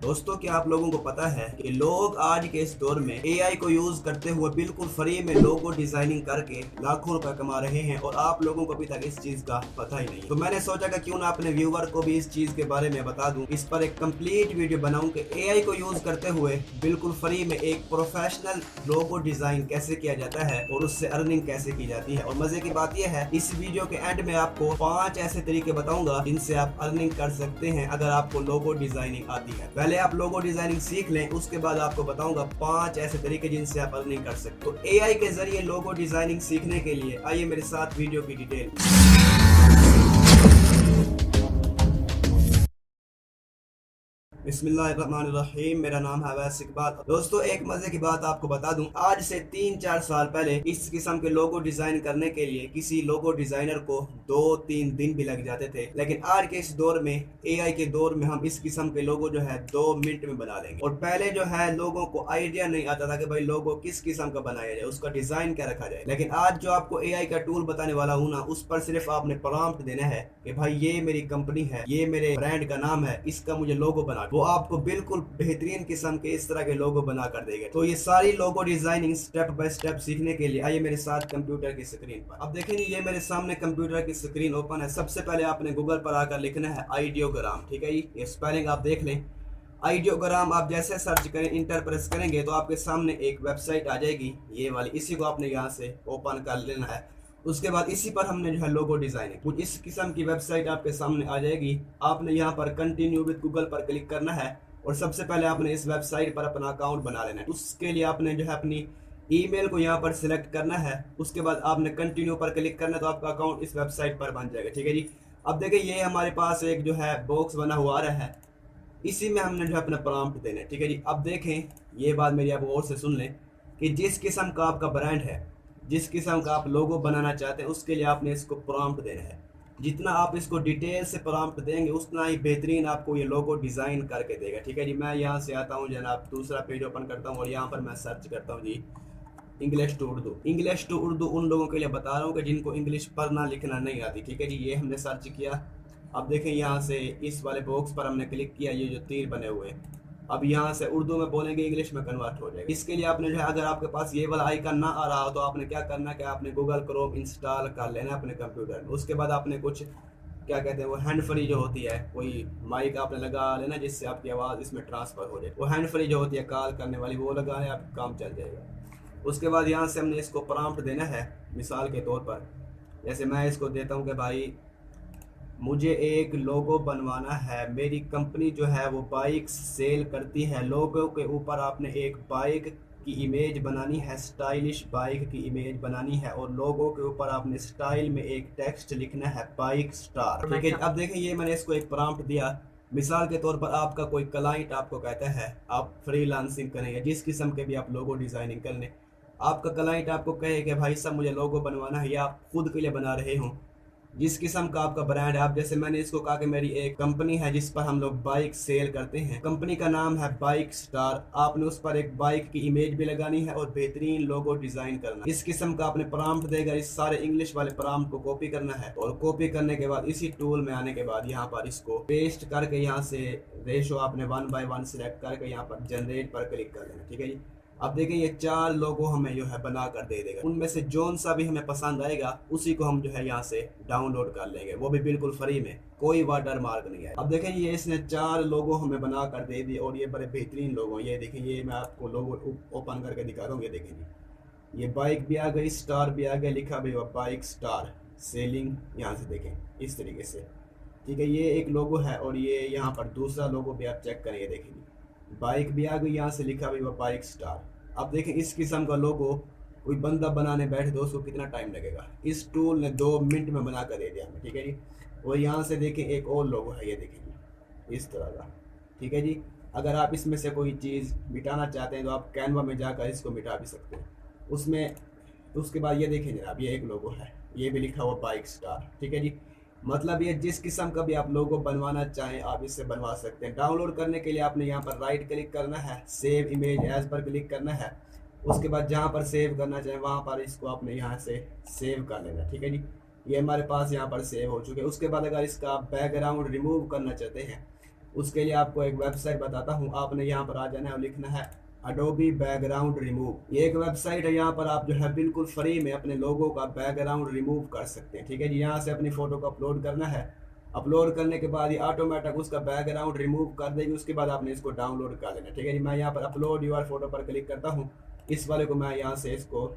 दोस्तों, क्या आप लोगों को पता है कि लोग आज के इस दौर में एआई को यूज करते हुए बिल्कुल फ्री में लोगो डिजाइनिंग करके लाखों रुपए कमा रहे हैं और आप लोगों को अभी तक इस चीज का पता ही नहीं। तो मैंने सोचा कि क्यों ना अपने व्यूवर को भी इस चीज के बारे में बता दूं, इस पर एक कंप्लीट वीडियो बनाऊं कि एआई को यूज करते हुए बिल्कुल फ्री में एक प्रोफेशनल लोगो डिजाइन कैसे किया जाता है और उससे अर्निंग कैसे की जाती है। और मजे की बात यह है, इस वीडियो के एंड में आपको 5 ऐसे तरीके बताऊंगा जिनसे आप अर्निंग कर सकते हैं अगर आपको लोगो डिजाइनिंग आती है। पहले आप लोगो डिजाइनिंग सीख लें, उसके बाद आपको बताऊंगा 5 ऐसे तरीके जिनसे आप अर्निंग कर सकते हो। तो एआई के जरिए लोगो डिजाइनिंग सीखने के लिए आइए मेरे साथ वीडियो की डिटेल। बिस्मिल्लाहिर्रहमानिर्रहीम। मेरा नाम है अवैस इकबाल। दोस्तों, एक मजे की बात आपको बता दूं, आज से 3-4 साल पहले इस किस्म के लोगो डिजाइन करने के लिए किसी लोगो डिजाइनर को 2-3 दिन भी लग जाते थे, लेकिन आज के इस दौर में, एआई के दौर में, हम इस किस्म के लोगो जो है 2 मिनट में बना लेंगे। और पहले जो है लोगों को आइडिया नहीं आता था कि भाई लोगो किस किस्म का बनाया जाए, उसका डिजाइन क्या रखा जाए। लेकिन आज जो आपको एआई का टूल बताने वाला हूं ना, उस पर सिर्फ आपने प्रॉम्प्ट देना है कि भाई ये मेरी कंपनी है, ये मेरे ब्रांड का नाम है, इसका मुझे लोगो बना, वो आपको बिल्कुल बेहतरीन किस्म के इस तरह के लोगो बना कर देगा। तो ये सारी logo designing step by step सीखने के लिए आइए मेरे साथ कंप्यूटर की स्क्रीन पर। अब देखेंगे, ये मेरे सामने कंप्यूटर की स्क्रीन ओपन है। सबसे पहले आपने गूगल पर आकर लिखना है आइडियोग्राम। ठीक है, ये स्पेलिंग आप देख लें। आइडियोग्राम आप जैसे सर्च करें, इंटर प्रेस करेंगे तो आपके सामने एक वेबसाइट आ जाएगी, ये वाली। इसी को आपने यहाँ से ओपन कर लेना है। उसके बाद इसी पर हमने जो है लोगो डिजाइन कुछ इस किस्म की वेबसाइट आपके सामने आ जाएगी। आपने यहाँ पर कंटिन्यू विद गूगल पर क्लिक करना है और सबसे पहले आपने इस वेबसाइट पर अपना अकाउंट बना लेना है। उसके लिए आपने जो है अपनी ईमेल को यहाँ पर सिलेक्ट करना है। उसके बाद आपने कंटिन्यू पर क्लिक करना है तो आपका अकाउंट इस वेबसाइट पर बन जाएगा। ठीक है जी। अब देखिए, ये हमारे पास एक जो है बॉक्स बना हुआ आ रहा है, इसी में हमने जो है अपना प्रॉम्प्ट देना है। ठीक है जी। अब देखें, ये बात मेरी आप गौर से सुन लें कि जिस किस्म का आपका ब्रांड है, जिस किस्म का आप लोगो बनाना चाहते हैं, उसके लिए आपने इसको प्रॉम्प्ट देना है। जितना आप इसको डिटेल से प्रॉम्प्ट देंगे उतना ही बेहतरीन आपको ये लोगो डिज़ाइन करके देगा। ठीक है जी। मैं यहाँ से आता हूँ जनाब, दूसरा पेज ओपन करता हूँ और यहाँ पर मैं सर्च करता हूँ जी English to Urdu. English to Urdu उन लोगों के लिए बता रहा हूँ कि जिनको इंग्लिश पढ़ना लिखना नहीं आती। ठीक है जी। ये हमने सर्च किया। अब देखें, यहाँ से इस वाले बॉक्स पर हमने क्लिक किया, ये जो तीर बने हुए हैं, अब यहाँ से उर्दू में बोलेंगे, इंग्लिश में कन्वर्ट हो जाएगा। इसके लिए आपने जो है, अगर आपके पास ये वाला आइकन ना आ रहा हो तो आपने क्या करना है कि आपने गूगल क्रोम इंस्टॉल कर लेना है अपने कंप्यूटर में। उसके बाद आपने कुछ क्या कहते हैं, वो हैंड फ्री जो होती है, कोई माइक आपने लगा लेना जिससे आपकी आवाज़ इसमें ट्रांसफ़र हो जाए। वो हैंड फ्री जो होती है कॉल करने वाली, वो लगाने, आप काम चल जाएगा। उसके बाद यहाँ से हमने इसको प्रॉम्प्ट देना है। मिसाल के तौर पर जैसे मैं इसको देता हूँ कि भाई मुझे एक लोगो बनवाना है, मेरी कंपनी जो है वो बाइक सेल करती है। लोगो के ऊपर आपने एक बाइक की इमेज बनानी है, स्टाइलिश बाइक की इमेज बनानी है, और लोगो के ऊपर आपने स्टाइल में एक टेक्स्ट लिखना है, बाइक स्टार। ठीक है। अब देखें, ये मैंने इसको एक प्रॉम्प्ट दिया। मिसाल के तौर पर आपका कोई क्लाइंट आपको कहता है आप फ्रीलांसिंग करें या जिस किस्म के भी आप लोगो डिज़ाइनिंग कर लें, आपका क्लाइंट आपको कहे कि भाई साहब मुझे लोगो बनवाना है, या आप खुद के लिए बना रहे हो, जिस किस्म का आपका ब्रांड है। आप जैसे मैंने इसको कहा कि मेरी एक कंपनी है जिस पर हम लोग बाइक सेल करते हैं, कंपनी का नाम है बाइक स्टार। आपने उस पर एक बाइक की इमेज भी लगानी है और बेहतरीन लोगो डिजाइन करना। इस किस्म का आपने प्रॉम्प्ट देगा, इस सारे इंग्लिश वाले प्रॉम्प्ट को कॉपी करना है और कॉपी करने के बाद इसी टूल में आने के बाद यहाँ पर इसको पेस्ट करके, यहाँ से रेशो आपने 1:1 सिलेक्ट करके यहाँ पर जनरेट पर क्लिक कर देना। ठीक है जी। अब देखें, ये 4 लोगो हमें जो है बना कर दे देगा। उनमें से जोन सा भी हमें पसंद आएगा उसी को हम जो है यहाँ से डाउनलोड कर लेंगे, वो भी बिल्कुल फ्री में, कोई वाटर मार्क नहीं है। अब देखें, ये इसने 4 लोगो हमें बना कर दे दिए और ये बड़े बेहतरीन लोगो। ये देखें, ये मैं आपको लोगो ओपन करके दिखा रहा हूँ। ये देखें जी, ये बाइक भी आ गई, स्टार भी आ गया, लिखा भी हुआ बाइक स्टार सेलिंग। यहाँ से देखें इस तरीके से। ठीक है, ये एक लोगो है और ये यहाँ पर दूसरा लोगो भी आप चेक करें। ये देखें, बाइक भी आ गई, यहाँ से लिखा भी हुआ बाइक स्टार। अब देखें, इस किस्म का लोगो कोई बंदा बनाने बैठे तो उसको कितना टाइम लगेगा, इस टूल ने 2 मिनट में बना कर दे दिया हमें। ठीक है जी। और यहाँ से देखें, एक और लोगो है, ये देखें जी, इस तरह का। ठीक है जी। अगर आप इसमें से कोई चीज़ मिटाना चाहते हैं तो आप कैनवा में जाकर इसको मिटा भी सकते हैं उसमें। उसके बाद ये देखें जनाब, ये एक लोगो है, ये भी लिखा हुआ बाइक स्टार। ठीक है जी। मतलब ये जिस किस्म का भी आप लोगो बनवाना चाहें आप इससे बनवा सकते हैं। डाउनलोड करने के लिए आपने यहाँ पर राइट क्लिक करना है, सेव इमेज एज पर क्लिक करना है। उसके बाद जहाँ पर सेव करना चाहें वहाँ पर इसको आपने यहाँ से सेव कर लेना। ठीक है जी। ये हमारे पास यहाँ पर सेव हो चुके हैं। उसके बाद अगर इसका बैकग्राउंड रिमूव करना चाहते हैं उसके लिए आपको एक वेबसाइट बताता हूँ। आपने यहाँ पर आ जाना है और लिखना है अडोबी बैकग्राउंड रिमूव। ये एक वेबसाइट है, यहाँ पर आप जो है बिल्कुल फ्री में अपने लोगो का बैकग्राउंड रिमूव कर सकते हैं। ठीक है जी, यहाँ से अपनी फ़ोटो को अपलोड करना है। अपलोड करने के बाद ये ऑटोमेटिक उसका बैकग्राउंड रिमूव कर देगी। उसके बाद आपने इसको डाउनलोड कर लेना। ठीक है जी, मैं यहाँ पर अपलोड यूर फोटो पर क्लिक करता हूँ। इस वाले को मैं यहाँ से इसको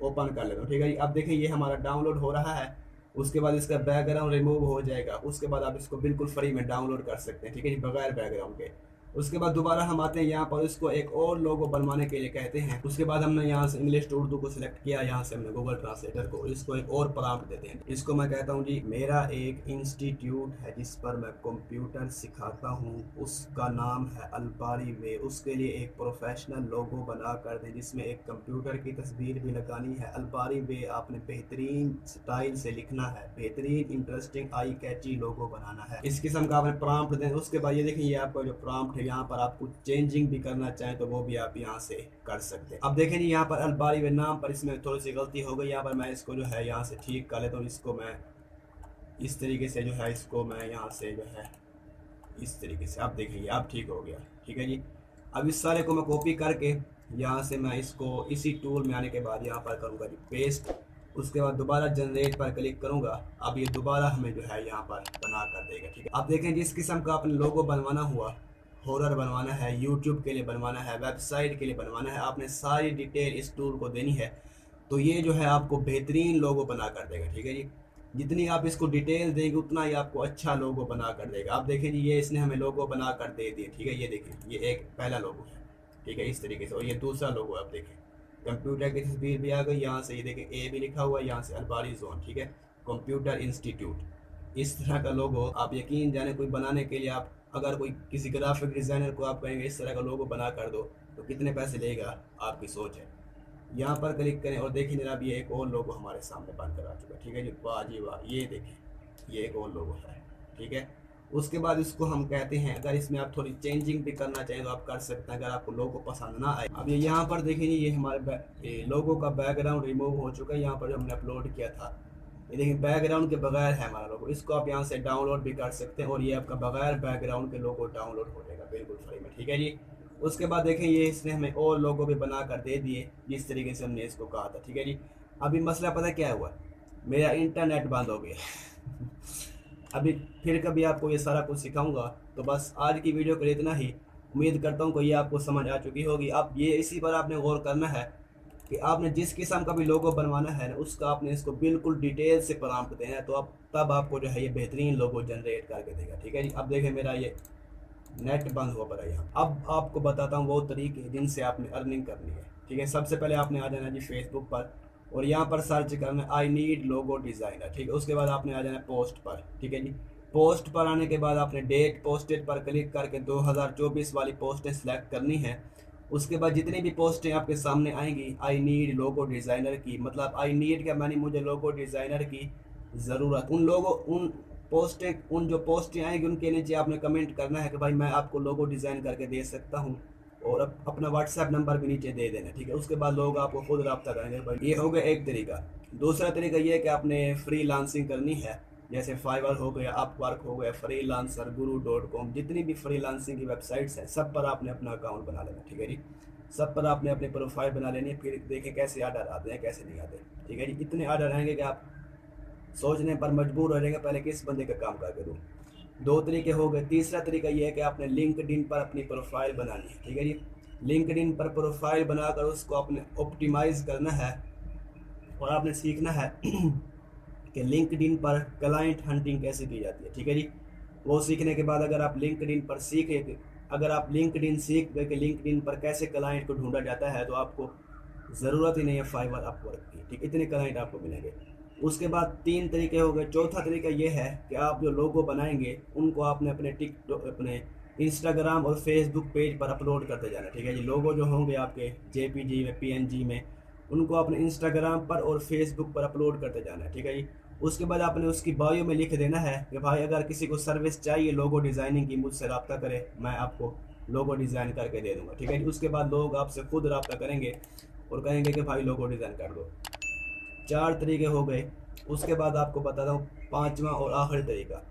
ओपन कर लेता हूँ। ठीक है जी, अब देखिए ये हमारा डाउनलोड हो रहा है। उसके बाद इसका बैकग्राउंड रिमूव हो जाएगा। उसके बाद आप इसको बिल्कुल फ्री में डाउनलोड कर सकते हैं। ठीक है जी, बगैर बैकग्राउंड के। उसके बाद दोबारा हम आते हैं यहाँ पर, इसको एक और लोगो बनवाने के लिए कहते हैं। उसके बाद हमने यहाँ से इंग्लिश टू उर्दू को सिलेक्ट किया, यहाँ से हमने गूगल ट्रांसलेटर को, इसको एक और प्रॉम्प्ट देते हैं। इसको मैं कहता हूँ जी, मेरा एक इंस्टीट्यूट है जिस पर मैं कंप्यूटर सिखाता हूँ, उसका नाम है अलबारी वे। उसके लिए एक प्रोफेशनल लोगो बना कर दें जिसमें एक कंप्यूटर की तस्वीर भी लगानी है। अलबारी वे आपने बेहतरीन स्टाइल से लिखना है, बेहतरीन इंटरेस्टिंग आई कैची लोगो बनाना है। इस किस्म का आपने प्रॉम्प्ट दें। उसके बाद ये देखिए, ये आपका जो प्रॉम्प्ट यहाँ पर आप कुछ चेंजिंग भी करना चाहें तो वो भी आप यहाँ से कर सकते हैं। अब देखें जी, यहाँ पर अलबारी वे नाम पर इसमें थोड़ी सी गलती हो गई। यहाँ पर मैं इसको जो है यहाँ से ठीक कर लेता हूँ। इसको मैं इस तरीके से जो है, इसको मैं यहाँ से जो है इस तरीके से, आप देखिए अब ठीक हो गया। ठीक है जी, अब इस सारे को मैं कॉपी करके यहाँ से मैं इसको इसी टूल में आने के बाद यहाँ पर करूँगा जी पेस्ट। उसके बाद दोबारा जनरेट पर क्लिक करूँगा। अब ये दोबारा हमें जो है यहाँ पर बना कर देगा। ठीक है, अब देखें जिस किस्म का आपने लोगो बनवाना हुआ, हॉरर बनवाना है, यूट्यूब के लिए बनवाना है, वेबसाइट के लिए बनवाना है, आपने सारी डिटेल इस टूल को देनी है तो ये जो है आपको बेहतरीन लोगो बना कर देगा। ठीक है जी, जितनी आप इसको डिटेल देंगे उतना ही आपको अच्छा लोगो बना कर देगा। आप देखें जी, ये इसने हमें लोगो बना कर दे दिए। ठीक है, ये देखिए, ये एक पहला लोगो है। ठीक है, इस तरीके से, और ये दूसरा लोगो आप देखें, कंप्यूटर की तस्वीर भी आ गई। यहाँ से ये देखें ए भी लिखा हुआ है, यहाँ से अलबारी जोन। ठीक है, कंप्यूटर इंस्टीट्यूट। इस तरह का लोगो आप यकीन जाने कोई बनाने के लिए, आप अगर कोई किसी ग्राफिक डिज़ाइनर को आप कहेंगे इस तरह का लोगो बना कर दो तो कितने पैसे लेगा, आपकी सोच है। यहाँ पर क्लिक करें और देखिए जनाब, ये एक और लोगो हमारे सामने बनकर आ चुका है। ठीक है जी, वाह जी वाह, ये देखें, ये एक और लोगो है। ठीक है, उसके बाद इसको हम कहते हैं, अगर इसमें आप थोड़ी चेंजिंग भी करना चाहें तो आप कर सकते हैं, अगर आपको लोगो पसंद ना आए। अब ये यहाँ पर देखिए, ये हमारे लोगो का बैकग्राउंड रिमूव हो चुका है। यहाँ पर जो हमने अपलोड किया था, ये देखिए बैकग्राउंड के बगैर है हमारा लोगो। इसको आप यहाँ से डाउनलोड भी कर सकते हैं और ये आपका बगैर बैकग्राउंड के लोगो डाउनलोड हो जाएगा बिल्कुल फ्री में। ठीक है जी, उसके बाद देखें, ये इसने हमें और लोगो भी बना कर दे दिए जिस तरीके से हमने इसको कहा था। ठीक है जी, अभी मसला पता क्या हुआ, मेरा इंटरनेट बंद हो गया। अभी फिर कभी आपको ये सारा कुछ सिखाऊंगा। तो बस आज की वीडियो के लिए इतना ही। उम्मीद करता हूँ कि ये आपको समझ आ चुकी होगी। अब ये इसी पर आपने गौर करना है कि आपने जिस किस्म का भी लोगो बनवाना है उसका आपने इसको बिल्कुल डिटेल से प्रॉम्प्ट देना है, तो अब तब आपको जो है ये बेहतरीन लोगो जनरेट करके देगा। ठीक है जी, अब देखें मेरा ये नेट बंद हुआ पड़ा यहाँ। अब आपको बताता हूँ वो तरीके जिनसे आपने अर्निंग करनी है। ठीक है, सबसे पहले आपने आ जाना जी फेसबुक पर और यहाँ पर सर्च करना आई नीड लोगो डिज़ाइनर। ठीक है, उसके बाद आपने आ जाना पोस्ट पर। ठीक है जी, पोस्ट पर आने के बाद आपने डेट पोस्टेड पर क्लिक करके 2024 वाली पोस्टें सेलेक्ट करनी है। उसके बाद जितनी भी पोस्टें आपके सामने आएंगी आई नीड लोगो डिज़ाइनर की, मतलब आई नीड क्या मानी, मुझे लोगो डिज़ाइनर की ज़रूरत। उन जो पोस्टें आएंगी उनके नीचे आपने कमेंट करना है कि भाई मैं आपको लोगो डिज़ाइन करके दे सकता हूँ, और अपना व्हाट्सएप नंबर भी नीचे दे देना। ठीक है, उसके बाद लोग आपको खुद रब्ता करेंगे। भाई ये हो गया एक तरीका। दूसरा तरीका ये है कि आपने फ्री लांसिंग करनी है, जैसे फाइवर हो गया, अपवर्क हो गया, फ्री लांसर, guru.com, जितनी भी फ्री लांसिंग की वेबसाइट्स हैं सब पर आपने अपना अकाउंट बना लेना। ठीक है जी, सब पर आपने अपनी प्रोफाइल बना लेनी है। फिर देखें कैसे आर्डर आते हैं कैसे नहीं आते। ठीक है जी, इतने आर्डर आएंगे कि आप सोचने पर मजबूर हो जाएंगे पहले किस बंदे का काम करके दूँ। 2 तरीके हो गए। तीसरा तरीका ये है कि आपने लिंक्डइन पर अपनी प्रोफाइल बनानी है। ठीक है जी, लिंक्डइन पर प्रोफाइल बनाकर उसको आपने ऑप्टिमाइज़ करना है और आपने सीखना है कि लिंक्डइन पर क्लाइंट हंटिंग कैसे की जाती है। ठीक है जी, वो सीखने के बाद अगर आप लिंक्डइन सीख गए कि लिंक्डइन पर कैसे क्लाइंट को ढूंढा जाता है, तो आपको ज़रूरत ही नहीं है फाइवर अपवर्क की। ठीक, इतने क्लाइंट आपको मिलेंगे। उसके बाद 3 तरीके हो गए। चौथा तरीका ये है कि आप जो लोगो बनाएंगे उनको आपने अपने टिकटॉक, अपने इंस्टाग्राम और फेसबुक पेज पर अपलोड करते जाना। ठीक है जी, लोगो जो होंगे आपके जेपीजी में, पीएनजी में, उनको आपने इंस्टाग्राम पर और फेसबुक पर अपलोड करते जाना है। ठीक है जी, उसके बाद आपने उसकी बायो में लिख देना है कि भाई अगर किसी को सर्विस चाहिए लोगो डिज़ाइनिंग की, मुझसे रब्ता करे, मैं आपको लोगो डिज़ाइन करके दे दूँगा। ठीक है जी, उसके बाद लोग आपसे खुद रब्ता करेंगे और कहेंगे कि भाई लोगो डिज़ाइन कर दो। 4 तरीके हो गए। उसके बाद आपको बताता हूँ 5वां और आखिरी तरीका।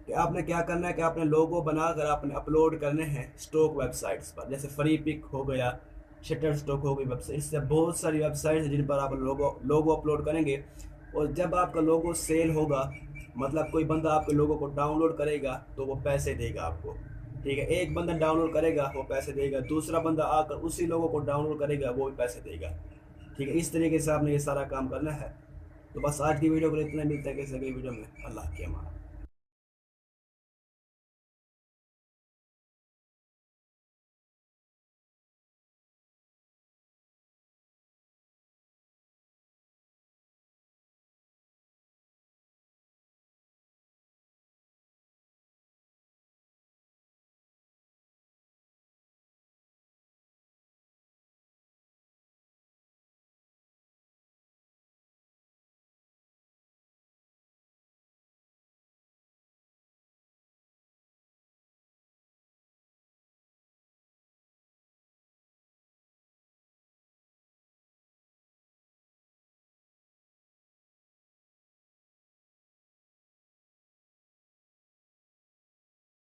कि आपने क्या करना है कि आपने लोगो बनाकर आपने अपलोड करने हैं स्टॉक वेबसाइट्स पर, जैसे फ्री पिक हो गया, शटर स्टॉक हो गई वेबसाइट, इससे बहुत सारी वेबसाइट्स हैं जिन पर आप लोगो अपलोड करेंगे। और जब आपका लोगो सेल होगा, मतलब कोई बंदा आपके लोगो को डाउनलोड करेगा तो वो पैसे देगा आपको। ठीक है, एक बंदा डाउनलोड करेगा वो पैसे देगा, दूसरा बंदा आकर उसी लोगों को डाउनलोड करेगा वो भी पैसे देगा। ठीक है, इस तरीके से आपने ये सारा काम करना है। तो बस आज की वीडियो को इतना, मिलता है किसी अगली वीडियो में। अल्लाह के अमान।